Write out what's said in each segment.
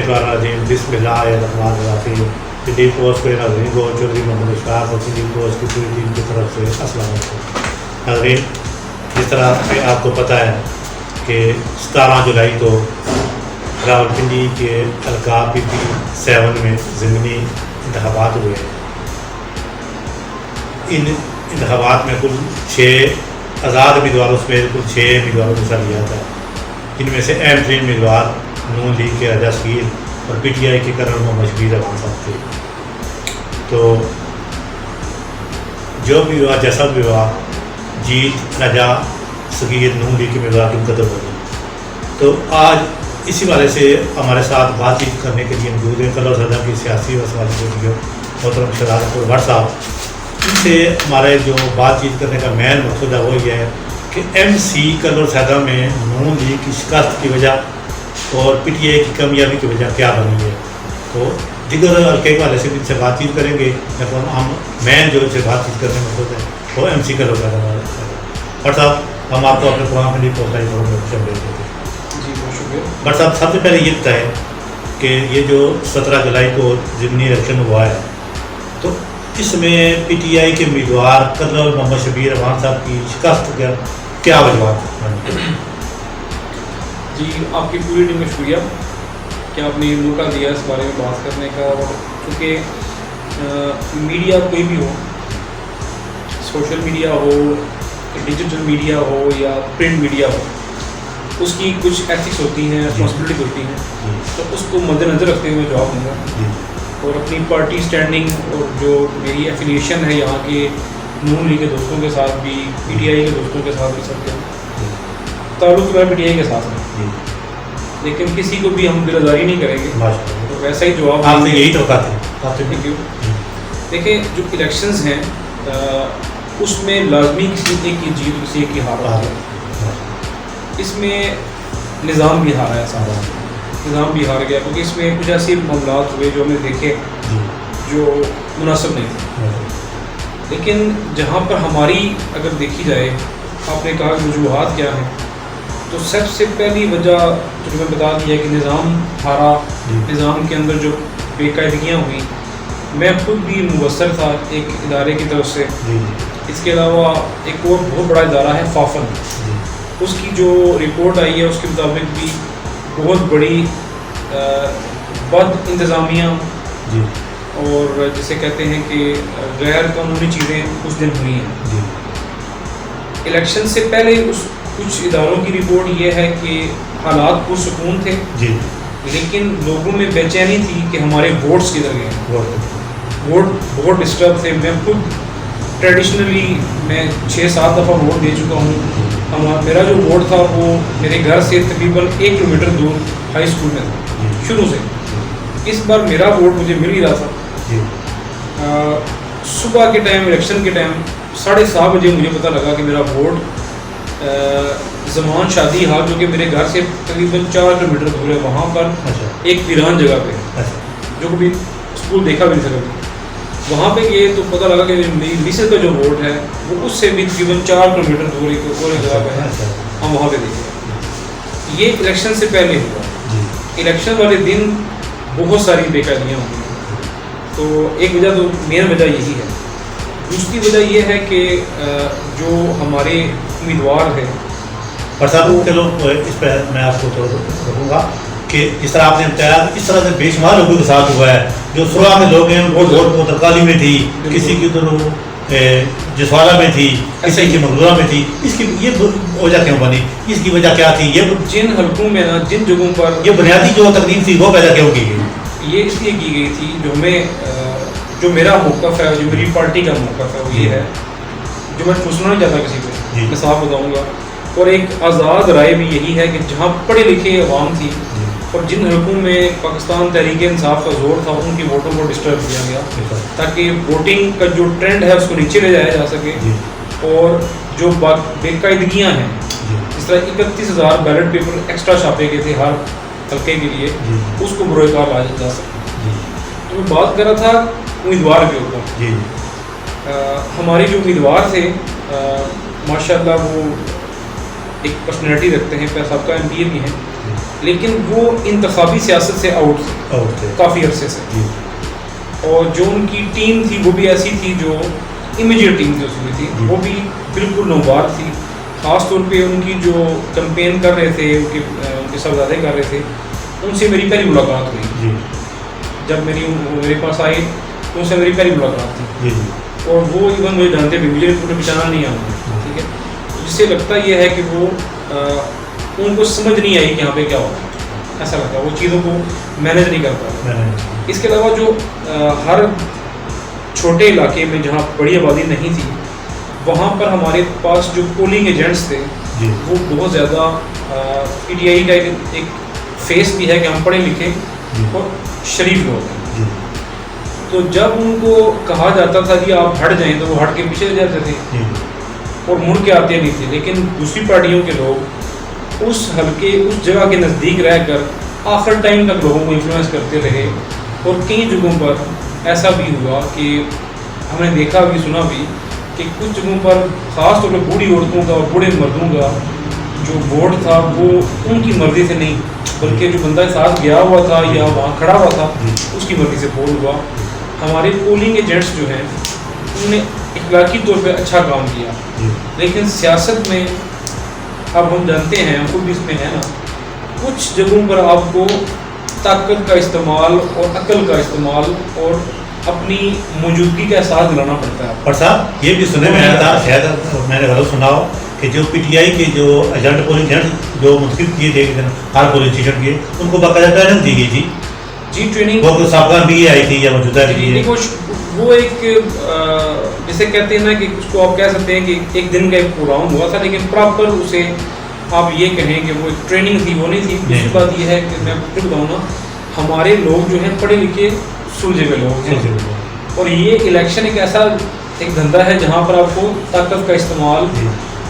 الشیطان بسم اللہ الرحمن الرحیم. دلی پوسٹ کے ناظرین کو چودھری محمد اشفاق اور دلی پوسٹ کی پوری ٹیم کی طرف سے السلام علیکم. ناظرین، جس طرح کہ آپ کو پتہ ہے کہ 17 جولائی کو راولپنڈی کے حلقہ PP7 میں ضمنی انتخابات ہوئے ہیں. ان انتخابات میں کل 6 آزاد امیدواروں میں کل 6 امیدواروں نے حصہ لیا تھا. ان میں سے اہم ترین امیدوار نون لیگ کے راجا شکیل اور PTI کے کرنل محمد شبیر رحمان صاحب تھے. تو جو بھی ہوا جیسا بھی ہوا، جیت راجا شکیل نون لیگ کے امیدوار کی مقدر ہوگی. تو آج اسی والے سے ہمارے ساتھ بات چیت کرنے کے لیے موجود ہیں کلر صدر کی سیاسی مسائل کے لیے محترم شہزاد بٹ صاحب. ان سے ہمارے جو بات چیت کرنے کا مین مقصد ہے وہ یہ ہے کہ MC کلر صدر میں نون لیگ کی شکست کی وجہ اور PTI کی کامیابی کی وجہ کیا بنی ہے. تو دیگر حلقے کے والے سے ان سے بات چیت کریں گے. لیکن ہم مین جو ان سے بات چیت کرنے میں مقصد ہے وہ MC کلر صدر. بٹ صاحب، ہم آپ کو اپنے پروگرام کے لیے پہنچائی دیتے ہیں. جی بہت شکریہ. بٹ صاحب، سب سے پہلے یہ بتائیں کہ یہ جو 17 جولائی کو ضمنی الیکشن ہوا ہے، تو اس میں PTI کے امیدوار کرنل محمد شبیر رحمان صاحب کی شکست کیا وجوہات ہیں؟ جی، آپ کی پوری ٹیم کا شکریہ کہ آپ نے موقع دیا اس بارے میں بات کرنے کا. اور چونکہ میڈیا کوئی بھی ہو، سوشل میڈیا ہو، ڈیجیٹل میڈیا ہو یا پرنٹ میڈیا ہو، اس کی کچھ ایتھکس ہوتی ہیں، رسپانسبلٹی ہوتی ہیں. تو اس کو مد نظر رکھتے ہوئے جواب دوں گا. اور اپنی پارٹی اسٹینڈنگ اور جو میری ایفیلیشن ہے یہاں کے نون لیگ کے دوستوں کے ساتھ بھی، PTI کے دوستوں کے ساتھ بھی، سب کے تعلق میرا PTI کے ساتھ ہے. لیکن کسی کو بھی ہم دلداری نہیں کریں گے، تو ویسا ہی جواب آپ نے یہی توقع تھی. Thank you. دیکھیں، جو الیکشنز ہیں اس میں لازمی کسی ایک کی جیت، کسی ایک کی ہار ہے. اس میں نظام بھی ہارا ہے، سارا نظام بھی ہار گیا، کیونکہ اس میں کچھ ایسے معاملات ہوئے جو ہم نے دیکھے جو مناسب نہیں تھے. لیکن جہاں پر ہماری اگر دیکھی جائے، آپ نے کہا وجوہات کیا ہیں، تو سب سے پہلی وجہ جو میں بتا دیا کہ نظام ہارا. نظام کے اندر جو بے قاعدگیاں ہوئیں، میں خود بھی مبصر تھا ایک ادارے کی طرف سے. اس کے علاوہ ایک اور بہت بڑا ادارہ ہے فافن، اس کی جو رپورٹ آئی ہے اس کے مطابق بھی بہت بڑی بد انتظامیہ اور جسے کہتے ہیں کہ غیر قانونی چیزیں اس دن ہوئی ہیں. الیکشن سے پہلے کچھ اداروں کی رپورٹ یہ ہے کہ حالات پرسکون تھے، لیکن لوگوں میں بے چینی تھی کہ ہمارے ووٹس کدھر گئے. ووٹ بہت ڈسٹرب تھے. میں خود ٹریڈیشنلی میں 6-7 دفعہ ووٹ دے چکا ہوں. میرا جو ووٹ تھا وہ میرے گھر سے تقریباً 1 کلومیٹر دور ہائی اسکول میں تھا شروع سے. اس بار میرا ووٹ مجھے مل ہی رہا تھا. صبح کے ٹائم، الیکشن کے ٹائم 7:30 بجے مجھے پتہ لگا کہ میرا ووٹ زمان شادی ہال، جو کہ میرے گھر سے تقریباً 4 کلومیٹر دور ہے، وہاں پر ایک ویران جگہ پہ جو کبھی اسکول دیکھا بھی نہیں سکتا. وہاں پہ گئے تو پتہ لگا کہ میری میسز کا جو ووٹ ہے وہ اس سے بھی تقریباً 4 کلومیٹر دور ایک اور جگہ پہ ہے. ہم وہاں پہ دیکھے. یہ الیکشن سے پہلے ہوا. الیکشن والے دن بہت ساری بے قاعدگیاں ہوئی. تو ایک وجہ تو مین وجہ یہی ہے. دوسری وجہ یہ ہے کہ جو ہمارے امیدوار ہیں، پر صاحب چلو اس پہ میں آپ کو رکھوں گا کہ جس طرح آپ نے بتایا اس طرح سے بے شمار لوگوں کے ساتھ ہوا ہے. جو سروا میں لوگ ہیں وہ ووٹ مترکالی میں تھی، کسی کی ادھر جسوالہ میں تھی، کسی کی مغرورہ میں تھی. اس کی یہ وجہ کیوں بنی؟ اس کی وجہ کیا تھی؟ یہ جن حلقوں میں نا، جن جگہوں پر یہ بنیادی جو تکلیف تھی وہ پیدا کیوں کی گئی؟ یہ اس لیے کی گئی تھی، جو ہمیں جو میرا موقف ہے، جو میری پارٹی کا موقف ہے، وہ یہ ہے جو میں پوچھنا نہیں چاہتا کسی کو، میں صاف بتاؤں گا. اور ایک آزاد رائے بھی یہی ہے کہ جہاں پڑھے لکھے عوام تھی اور جن حلقوں میں پاکستان تحریک انصاف کا زور تھا، ان کی ووٹوں کو ڈسٹرب کیا گیا تاکہ ووٹنگ کا جو ٹرینڈ ہے اس کو نیچے لے جایا جا سکے. اور جو بے قاعدگیاں ہیں، جس طرح 31,000 بیلٹ پیپر ایکسٹرا چھاپے گئے تھے ہر حلقے کے لیے، اس کو بروئے کار لایا جا سکے. تو میں بات کر رہا تھا امیدوار کے اوپر. ہمارے جو امیدوار تھے ماشاء اللہ وہ ایک پرسنالٹی رکھتے ہیں، سابقہ MPA بھی ہیں. لیکن وہ انتخابی سیاست سے آؤٹ تھے کافی عرصے سے. اور جو ان کی ٹیم تھی وہ بھی ایسی تھی جو امیجیٹ ٹیم تھی اس میں تھی, وہ بھی بالکل نوبار تھی. خاص طور پہ ان کی جو کمپین کر رہے تھے, ان کے صاحبزادے کر رہے تھے, ان سے میری پہلی ملاقات ہوئی. جب میرے پاس آئی تو ان سے میری پہلی ملاقات تھی. اور وہ ایون مجھے جانتے بھی, مجھے انہیں پہچانا نہیں آتا, ٹھیک ہے. جس سے لگتا یہ ہے کہ وہ ان کو سمجھ نہیں آئی کہ یہاں پہ کیا ہوتا ہے, ایسا لگتا وہ چیزوں کو مینیج نہیں کر پاتا. اس کے علاوہ جو ہر چھوٹے علاقے میں جہاں بڑی آبادی نہیں تھی, وہاں پر ہمارے پاس جو پولنگ ایجنٹس تھے وہ بہت زیادہ پی ٹی آئی کا ایک فیس بھی ہے کہ ہم پڑھے لکھے اور شریف لوگ ہیں. تو جب ان کو کہا جاتا تھا کہ آپ ہٹ جائیں تو وہ ہٹ کے پیچھے رہ جاتے تھے اور مڑ کے آتے نہیں تھے. لیکن دوسری پارٹیوں کے لوگ اس حلقے, اس جگہ کے نزدیک رہ کر آخر ٹائم تک لوگوں کو انفلوئنس کرتے رہے. اور کئی جگہوں پر ایسا بھی ہوا کہ ہم نے دیکھا بھی سنا بھی کہ کچھ جگہوں پر خاص طور پہ بوڑھی عورتوں کا اور بوڑھے مردوں کا جو ووٹ تھا وہ ان کی مرضی سے نہیں, بلکہ جو بندہ ساتھ گیا ہوا تھا یا وہاں کھڑا ہوا تھا اس کی مرضی سے پول ہوا. ہمارے پولنگ ایجنٹس جو ہیں انہوں نے اخلاقی طور پہ اچھا کام کیا. لیکن سیاست میں اب ہم جانتے ہیں, ہم خود بھی اس میں ہے نا, کچھ جگہوں پر آپ کو طاقت کا استعمال اور عقل کا استعمال اور اپنی موجودگی کا احساس دلانا پڑتا ہے. اور صاحب یہ بھی سننے میں آیا تھا, شاید میں نے غلط سنا ہو, کہ جو پی ٹی آئی کے جو ایجنٹ پولنگ ایجنٹ جو منتخب کیے تھے ہر پولنگ اسٹیشن کے, ان کو باقاعدہ ٹریننگ دی گئی تھی. ٹریننگ وہ سابقہ بھی آئی تھی یا موجودہ بھی. وہ ایک جسے کہتے ہیں نا کہ اس کو آپ کہہ سکتے ہیں کہ ایک دن کا ایک پروگرام ہوا تھا, لیکن پراپر اسے آپ یہ کہیں کہ وہ ٹریننگ تھی, وہ نہیں تھی. دوسری بات یہ ہے کہ میں آپ کو بتاؤں نا, ہمارے لوگ جو ہیں پڑھے لکھے سلجھے ہوئے لوگ ہیں, اور یہ الیکشن ایک ایسا ایک دھندا ہے جہاں پر آپ کو طاقت کا استعمال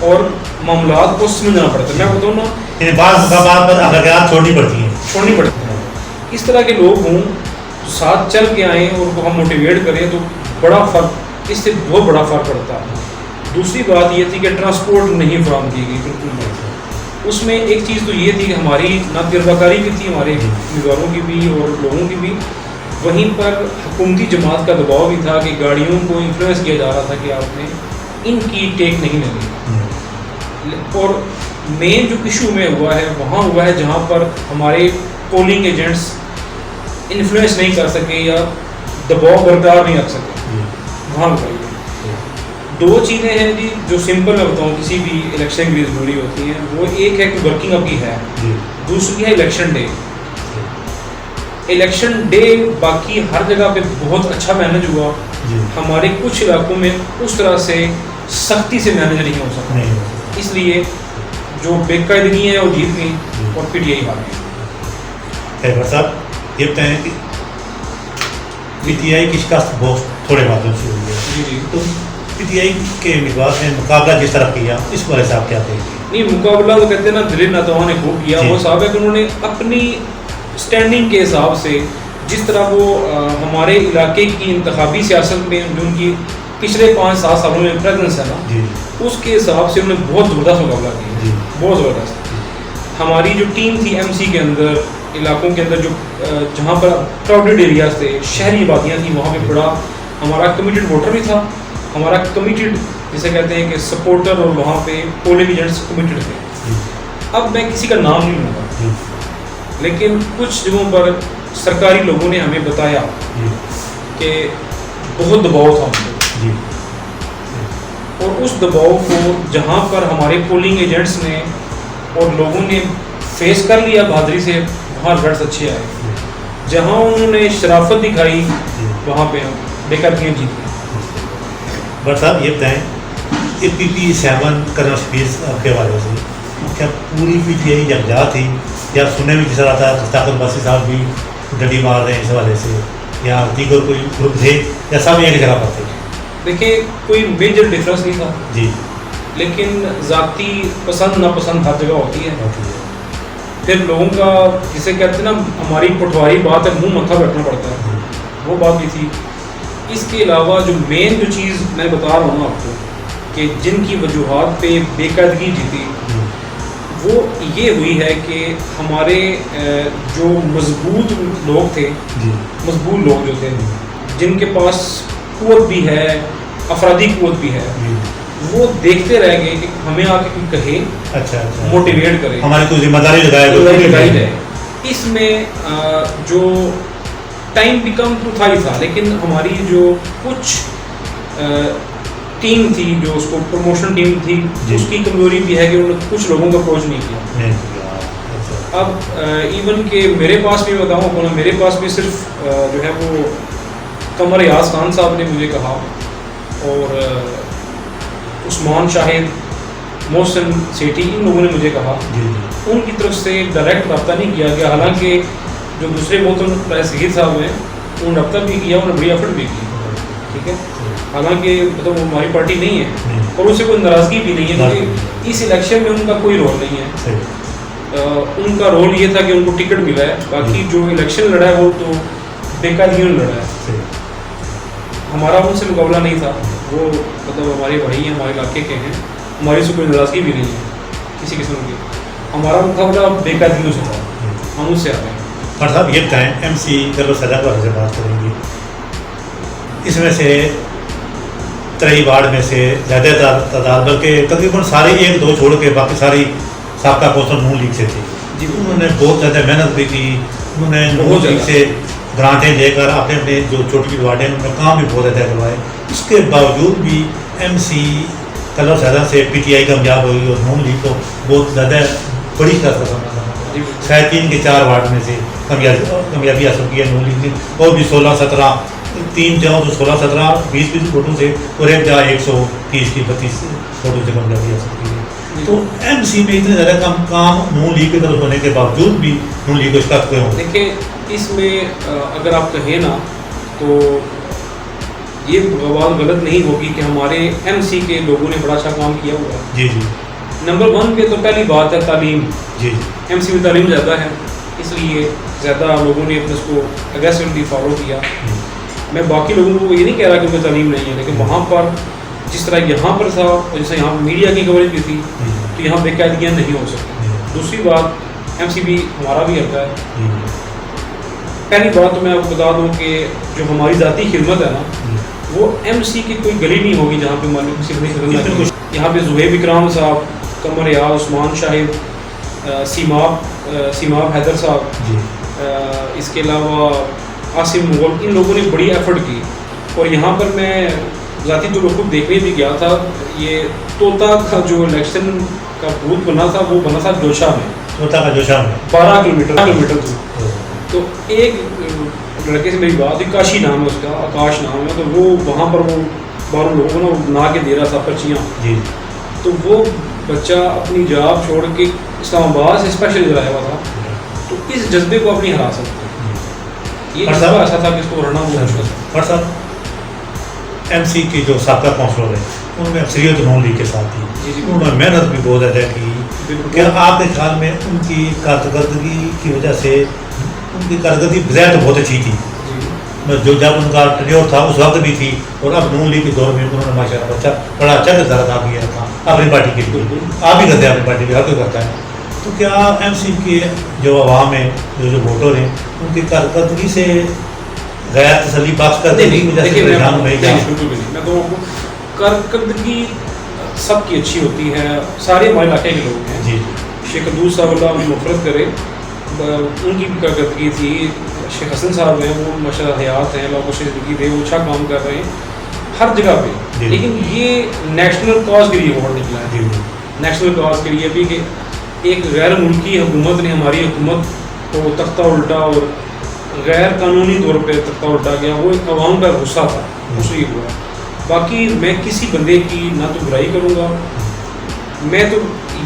اور معاملات کو سمجھنا پڑتا ہے. میں بتاؤں نا, بعض مقامات پر اخلاقیات چھوڑنی پڑتی ہیں. اس طرح کے لوگ ہوں ساتھ چل کے آئیں اور کو ہم موٹیویٹ کریں تو بڑا فرق, اس سے بہت بڑا فرق پڑتا ہے. دوسری بات یہ تھی کہ ٹرانسپورٹ نہیں فراہم کی گئی بالکل نہیں. اس میں ایک چیز تو یہ تھی کہ ہماری نہ تجربہ کاری بھی تھی, ہمارے امیدواروں کی بھی اور لوگوں کی بھی. وہیں پر حکومتی جماعت کا دباؤ بھی تھا کہ گاڑیوں کو انفلوئنس کیا جا رہا تھا کہ آپ نے ان کی ٹیک نہیں لگی. اور مین جو ایشو میں ہوا ہے وہاں ہوا ہے جہاں پر ہمارے پولنگ ایجنٹس انفلوئنس نہیں کر سکے یا دباؤ برقرار نہیں رکھ سکے, وہاں بتائیے. دو چیزیں ہیں جی جو سمپل میں بتاؤں کسی بھی الیکشن کے لیے ضروری ہوتی ہیں. وہ ایک ہے کہ ورکنگ آپ کی ہے, دوسری ہے الیکشن ڈے. الیکشن ڈے باقی ہر جگہ پہ بہت اچھا مینج ہوا, ہمارے کچھ علاقوں میں اس طرح سے سختی سے مینج نہیں ہو سکتا. اس لیے جو بے قاعدگی ہیں وہ جیت گئی اور پی ٹی آئی ہار گئی. صاحب یہ بتائیں کہ پی ٹی آئی کی شکست بہت تھوڑے باتوں سے ہوئی ہے. جی تو پی ٹی آئی کے امیدوار نے مقابلہ کس طرح کیا, اس بارے سے آپ کیا کہیں گے؟ نہیں, مقابلہ وہ کہتے ہیں نا دلیل ناتواں نے خوب کیا. وہ صاحب ہے کہ انہوں نے اپنی اسٹینڈنگ کے حساب سے جس طرح وہ ہمارے علاقے کی انتخابی سیاست میں جو ان کی پچھلے 5-7 سالوں میں پریزنس ہے نا, اس کے حساب سے انہوں نے بہت زبردست مقابلہ کیا, بہت زبردست. ہماری جو ٹیم تھی ایم سی کے اندر, علاقوں کے اندر جو جہاں پر کراؤڈیڈ ایریاز تھے, شہری آبادیاں تھیں, وہاں پہ بڑا ہمارا کمیٹیڈ ووٹر بھی تھا, ہمارا کمیٹیڈ جسے کہتے ہیں کہ سپورٹر, اور وہاں پہ پولنگ ایجنٹس کمیٹیڈ تھے. اب میں کسی کا نام نہیں لوں گا, لیکن کچھ جگہوں پر سرکاری لوگوں نے ہمیں بتایا کہ بہت دباؤ تھا ان کو, اور اس دباؤ کو جہاں پر ہمارے پولنگ ایجنٹس نے اور لوگوں نے فیس کر لیا بہادری سے, وہاں رزلٹس اچھے آئے. جہاں انہوں نے شرافت دکھائی وہاں پہ ہم بے قاعدگیاں جیت گئے. بٹ صاحب یہ بتائیں کہ پی پی 7 کرنل شبیر کے حوالے سے کیا پوری پی ٹی آئی یکجا تھی, یا سننے میں جس طرح تھا مشتاق عباسی صاحب بھی ڈنڈی مار رہے ہیں اس حوالے سے, یا دیگر کوئی گروپ تھے, یا سب ایک جگہ پر تھے؟ دیکھیں کوئی میجر ڈفرینس نہیں تھا جی, لیکن ذاتی پسند ناپسند ہر جگہ ہوتی ہے. پھر لوگوں کا جسے کہتے ہیں نا ہماری پٹواری بات ہے, منہ متھا بیٹھنا پڑتا ہے, وہ بات بھی تھی. اس کے علاوہ جو مین جو چیز میں بتا رہا ہوں آپ کو کہ جن کی وجوہات پہ بے قاعدگی جیتی, وہ یہ ہوئی ہے کہ ہمارے جو مضبوط لوگ تھے، جی مضبوط لوگ جو تھے، جن کے پاس قوت بھی ہے، افرادی قوت بھی ہے، جی وہ دیکھتے رہ گئے کہ ہمیں آ کے کوئی کہے، اچھا اچھا موٹیویٹ کرے، ہماری کوئی ذمہ داری لگائی جائے. اس میں جو ٹائم بھی کم تو تھا ہی تھا، لیکن ہماری جو کچھ ٹیم تھی، جو اس کو پروموشن ٹیم تھی، اس کی کمزوری بھی ہے کہ انہوں نے کچھ لوگوں کا اپروچ نہیں کیا. اب ایون کہ میرے پاس بھی بتاؤں آپ کو نا، میرے پاس بھی صرف جو ہے وہ قمر ایاز خان صاحب نے مجھے کہا، اور عثمان شاہد، محسن سیٹھی، ان لوگوں نے مجھے کہا. ان کی طرف سے ڈائریکٹ رابطہ نہیں کیا گیا، حالانکہ جو دوسرے محترم صغیر صاحب ہیں انہوں نے رابطہ بھی کیا، انہوں نے بڑی ایفرٹ بھی کی. ٹھیک ہے، حالانکہ مطلب وہ ہماری پارٹی نہیں ہے اور اس سے کوئی ناراضگی بھی نہیں ہے، کیونکہ اس الیکشن میں ان کا کوئی رول نہیں ہے. ان کا رول یہ تھا کہ ان کو ٹکٹ ملا ہے، باقی جو الیکشن لڑا ہے وہ تو بے قاعدگیوں نے لڑا ہے. ہمارا ان سے مقابلہ نہیں تھا، وہ مطلب ہمارے بھائی ہیں، ہمارے علاقے کے ہیں، ہماری سے کوئی ناراضگی بھی نہیں ہے کسی قسم کی. ہمارا مقابلہ بے قاعدگیوں سے تھا، ہم اس سے آتے ہیں. اور صاحب یہ بتائیں، ایم سی گلو سدا پر سے بات کریں گے، اس میں سے ترئی وارڈ میں سے زیادہ تعداد، بلکہ تقریباً سارے ایک دو چھوڑ کے باقی ساری سابقہ کونسل نون لیگ سے تھی. جی انہوں نے بہت زیادہ محنت بھی کی، انہوں نے نون لیگ سے گرانٹیں لے کر اپنے اپنے جو چھوٹی وارڈیں ان میں کام بھی بہت زیادہ کروائے. اس کے باوجود بھی ایم سی کلر زیادہ سے پی ٹی آئی کامیاب ہوئی اور نون لیگ کو بہت زیادہ بڑی طرح کا سامنا کرنا پڑا. شاید 3 کے 4 وارڈ میں سے کامیابی حاصل کی ہے نون لیگ نے، اور بھی 16-17 3 جگہوں تو 16-17 20 ووٹوں سے، اور ایک جگہ 130-32 ووٹوں سے کامیابی حاصل کی ہے. تو ایم سی میں اتنے زیادہ کام نون لیگ کی طرف ہونے کے باوجود بھی نون لیگ کو اس کا کوئی ہو. دیکھیں، اس میں اگر آپ کہیں نا تو یہ بات غلط نہیں ہوگی کہ ہمارے ایم سی کے لوگوں نے بڑا اچھا کام کیا ہوا ہے. جی جی. نمبر 1 پہ تو پہلی بات ہے تعلیم. جی ایم سی میں تعلیم زیادہ ہے، اس لیے زیادہ لوگوں نے اپنے اس کو اگریسولی فالو کیا. میں باقی لوگوں کو یہ نہیں کہہ رہا کہ ان میں تعلیم نہیں ہے، لیکن وہاں پر جس طرح یہاں پر تھا اور جیسے یہاں پر میڈیا کی کوریج بھی تھی، تو یہاں بے قاعدگیاں نہیں ہو سکتی. دوسری بات، ایم سی بھی ہمارا بھی حلقہ ہے. پہلی بات تو میں آپ کو بتا دوں کہ جو ہماری ذاتی خدمت ہے نا، وہ ایم سی کی کوئی گلی نہیں ہوگی جہاں پہ ہماری کسی بڑی خدمت نہیں. یہاں پہ زہیب اکرام صاحب، قمر ایاز، عثمان شاہد، سیماب حیدر صاحب، اس کے علاوہ عاصم مغل، ان لوگوں نے بڑی ایفرٹ کی. اور یہاں پر میں ذاتی طور پر خود دیکھنے بھی گیا تھا. یہ طوطا کا جو الیکشن کا بوتھ بنا تھا وہ بنا تھا جوشا میں، طوطا کا جوشا میں 12 کلومیٹر تھی. تو ایک لڑکے سے میری بات ہوئی، کاشی نام ہے اس کا، آکاش نام ہے، تو وہ وہاں پر وہ 12 لوگوں کو نا بنا کے دے رہا تھا پرچیاں. تو وہ بچہ اپنی جاب چھوڑ کے اسلام آباد سے اسپیشل ادھر آیا ہوا تھا. تو اس جذبے کو اپنی ہرا سکتے ہیں، یہ جذبہ ایسا تھا کہ اس کو ہرانا بہت مشکل تھا. اور صاحب ایم سی کی جو سابقہ کونسلر ہیں ان میں اکثریت نون لیگ کے ساتھ تھی. انہوں نے محنت بھی بہت زیادہ کی. کیا آپ کے خیال میں ان کی کارکردگی کی وجہ سے، ان کی کارکردگی بظاہر تو بہت اچھی تھی، جو جب ان کا ٹینیور تھا اس وقت بھی تھی، اور اب نون لیگ کے دور میں انہوں نے ماشاء اللہ بڑا اچھا کردار ادا کیا تھا اپنی پارٹی کے لیے. آپ ہی کرتے ہیں اپنی پارٹی کے، ہر کوئی کرتا ہے. تو کیا ایم سی کے جو عوام ہیں، جو ووٹر ہیں، ان کی کارکردگی سے غیر تسلی بخش کر دینے کی وجہ سے پریشان نہیں کیا؟ میں تو کارکردگی سب کی اچھی ہوتی ہے، سارے ہمارے علاقے کے لوگ ہیں. جی شیخ قدوس صاحب اللہ ہمیں مغفرت کرے، ان کی بھی کارکردگی تھی. شیخ حسن صاحب ہیں، وہ ماشاء اللہ حیات ہیں، اللہ کو زندگی دے، وہ اچھا کام کر رہے ہیں ہر جگہ پہ. لیکن یہ نیشنل کاز کے لیے ووٹ نکلا ہے. نیشنل کاز کے لیے بھی کہ ایک غیر ملکی حکومت نے ہماری حکومت کو تختہ الٹا اور غیر قانونی طور پہ تختہ الٹا گیا، وہ ایک عوام کا غصہ تھا، اس لیے ہوا. باقی میں کسی بندے کی نہ تو برائی کروں گا، میں تو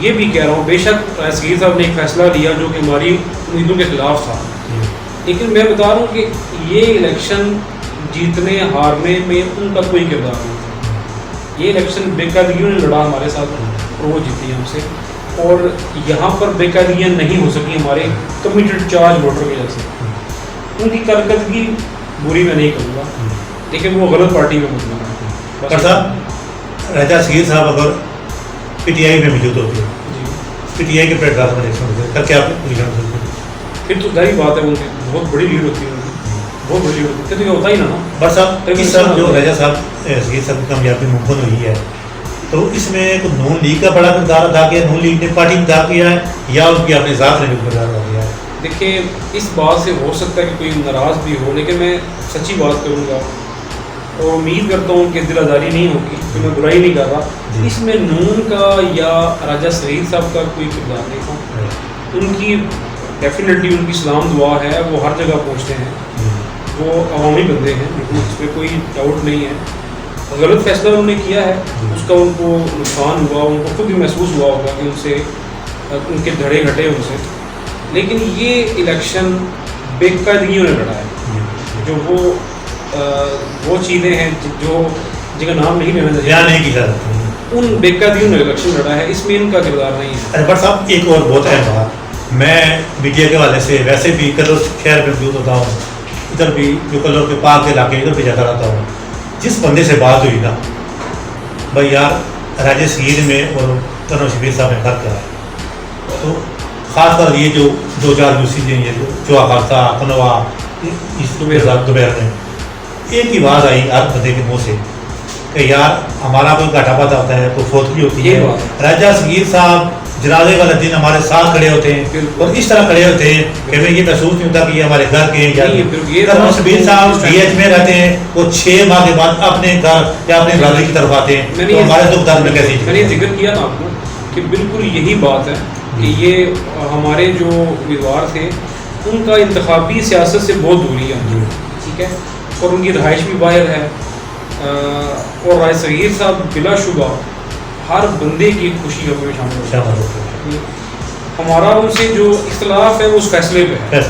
یہ بھی کہہ رہا ہوں بے شک صغیر صاحب نے ایک فیصلہ لیا جو کہ ہماری امیدوں کے خلاف تھا، لیکن میں بتا رہا ہوں کہ یہ الیکشن جیتنے ہارنے میں ان کا کوئی کردار نہیں تھا. یہ الیکشن بے قاعدگیوں نے لڑا ہمارے ساتھ اور وہ جیتی ہم سے، اور یہاں پر بے قاعدگیاں نہیں ہو سکی ہمارے کمیٹڈ چارج ووٹر کی وجہ سے. ان کی کارکردگی بری میں نہیں کروں گا، لیکن وہ غلط پارٹی میں مطمئن ہے. صاحب رضا صغیر صاحب اگر پی ٹی آئی میں موجود ہوتے پی ٹی آئی کے پلیٹ فارم میں الیکشن کر کے آپ پوزیشن پھر تو ظاہری بات ہے ان کی بہت بڑی لیڈ ہوتی ہے ان کی، بہت بڑی لیڈ ہوتی ہے، تو یہ ہوتا ہی نا بٹ صاحب اس سب جو رجا صاحب یہ سب کامیابی ممکن ہوئی ہے تو اس میں نون لیگ کا بڑا کردار ادا کیا، نون لیگ نے پارٹی ادا کیا ہے یا ان کی اپنے ذات نے بھی کردار ادا کیا ہے؟ دیکھیں اس بات سے ہو سکتا ہے کہ کوئی ناراض بھی ہو، لیکن میں سچی بات کروں گا اور امید کرتا ہوں کہ دل آزاری نہیں ہوگی، کہ میں برائی نہیں کر رہا، اس میں نون کا یا راجہ صغیر صاحب کا کوئی کردار نہیں تھا۔ ان کی ڈیفینیٹلی ان کی سلام دعا ہے، وہ ہر جگہ پہنچتے ہیں، وہ عوامی بندے ہیں، بالکل اس پہ کوئی ڈاؤٹ نہیں ہے۔ غلط فیصلہ انہوں نے کیا ہے، اس کا ان کو نقصان ہوا، ان کو خود بھی محسوس ہوا ہوگا کہ ان سے ان کے دھڑے گھٹے ان سے، لیکن یہ الیکشن بے قاعدگیوں نے لڑا ہے، جو وہ چیزیں ہیں جو جن کا نام نہیں لینا بیان نہیں کیا ان بے قاعدگیوں نے الیکشن لڑا ہے، اس میں ان کا کردار نہیں ہے۔ بٹ صاحب ایک اور بہت اہم بات، میں میڈیا کے حوالے سے ویسے بھی کلر شہر میں موجود ہوتا ہوں، ادھر بھی جو کلر کے پارک کے علاقے ادھر بھی جاتا رہتا ہوں، جس بندے سے بات ہوئی نا بھائی یار راجہ صغیر میں اور کرنل شبیر صاحب نے فرق کیا ہے، تو خاص کر یہ جو دو چار یو سی جی ہیں جو خالصہ کنوا اس دوپہر میں ایک ہی بات آئی ہر بندے کے منہ سے کہ یار ہمارا کوئی گھاٹا پاتا ہوتا ہے، کوئی فوتگی ہوتی ہے، راجہ صغیر صاحب جنازے والے دن ہمارے ساتھ کھڑے ہوتے ہیں اور اس طرح کھڑے ہوتے ہیں کہ ہمیں یہ محسوس نہیں ہوتا کہ یہ ہمارے گھر کے ہیں۔ کرنل شبیر صاحب ڈی ایچ میں رہتے ہیں، وہ 6 ماہ کے بعد اپنے گھر یا اپنے برادری کی طرف آتے ہیں، تو ہمارے دکھ درد میں کیسی؟ میں نے یہ ذکر کیا نا آپ کو کہ بالکل یہی بات ہے کہ یہ ہمارے جو امیدوار تھے ان کا انتخابی سیاست سے بہت دوری ہے، ٹھیک ہے، اور ان کی رہائش بھی باہر ہے، اور راجہ صغیر صاحب بلا شبہ ہر بندے کی خوشی غم میں شامل ہوتے ہیں۔ ہمارا ان سے جو اختلاف ہے وہ اس فیصلے پہ ہے،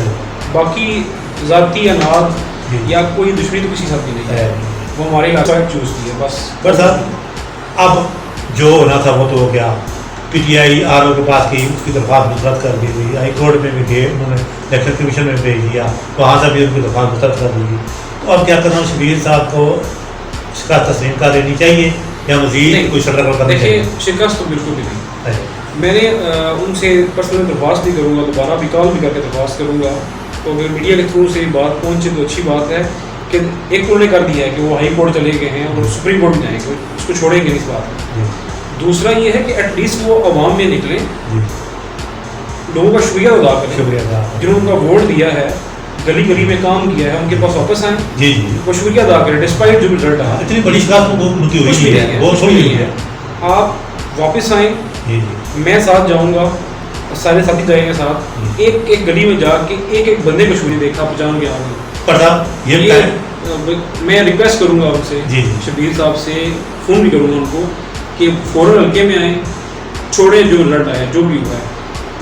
باقی ذاتی اناد یا کوئی دشمنی تو کسی ساتھ بھی نہیں ہے، وہ ہمارے علاقہ چوز کی ہے بس۔ بٹ صاحب اب جو ہونا تھا وہ تو ہو گیا، P T I R O کے پاس کی، اس کی درخواست مسترد کر دی گئی، ہائی کورٹ میں بھی گئے، انہوں نے الیکشن کمیشن میں بھیج دیا، وہاں سے بھی ان کی درخواست مسترد کر دی گئی، تو اب کیا کرنا شبیر صاحب کو شکست تسلیم کر لینی چاہیے یا مزید کوئی شٹر کرنا چاہیے؟ دیکھیں شکست تو بالکل بھی نہیں، میں نے ان سے پرسنل درخواست بھی کروں گا، دوبارہ بھی کال بھی کر کے درخواست کروں گا، تو اگر میڈیا کے تھرو سے بات پہنچے تو اچھی بات ہے کہ ایک انہوں نے کر دیا ہے کہ وہ ہائی کورٹ چلے گئے ہیں اور سپریم کورٹ میں جائیں گے، اس کو چھوڑیں گے اس بات میں۔ دوسرا یہ ہے کہ ایٹ لیسٹ وہ عوام میں نکلیں، لوگوں کا شکریہ ادا کریں، جنہوں نے ان کا ووٹ دیا ہے، گلی گلی میں کام کیا ہے، ان کے پاس واپس آئیں، جی وہ شکریہ ادا کریں ڈسپائٹ جو رزلٹ رہا۔ اتنی بڑی شکست ان کی ہوئی ہے، وہ چھوڑی ہوئی ہے، آپ واپس آئیں، میں ساتھ جاؤں گا، سارے ساتھی جائیں گے ساتھ، ایک ایک گلی میں جا کے ایک ایک بندے کو شکریہ دیکھا پہچان کے آؤں گا۔ پر صاحب یہ میں ریکویسٹ کروں گا ان سے، شبیر صاحب سے فون بھی کروں گا ان کو کہ فوراً حلقے میں آئیں، چھوڑیں جو رزلٹ آئے جو بھی ہوا ہے،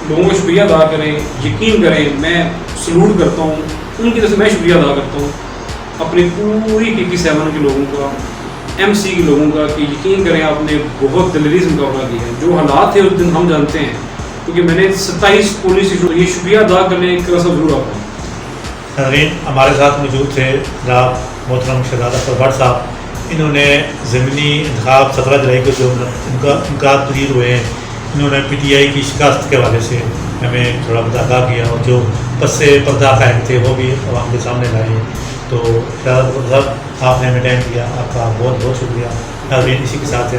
لوگوں کا شکریہ ادا کریں، یقین کریں، میں سلوٹ کرتا ہوں ان کی طرف سے، میں شکریہ ادا کرتا ہوں اپنی پوری KP7 کے لوگوں کا، MC کے لوگوں کا، کہ یقین کریں آپ نے بہت دلیری سے مقابلہ کیا ہے، جو حالات تھے اس دن ہم جانتے ہیں، کیونکہ میں نے 27 پولیس یہ شکریہ ادا کرنے ایک طرح سے ضرور آتا ہوں۔ حضرین ہمارے ساتھ موجود تھے جناب محترم شہزاد اختر بٹ صاحب، انہوں نے ضمنی انتخاب 17 جولائی کو جو انعقاد پذیر ہوئے ہیں، انہوں نے PTI کی شکست کے حوالے سے ہمیں تھوڑا آگاہ کیا، اور جو پس پردہ قائم تھے وہ بھی عوام کے سامنے لائے، تو شہزاد صاحب آپ نے ہمیں ٹائم دیا، آپ کا بہت بہت شکریہ۔ حضرین اسی کے ساتھ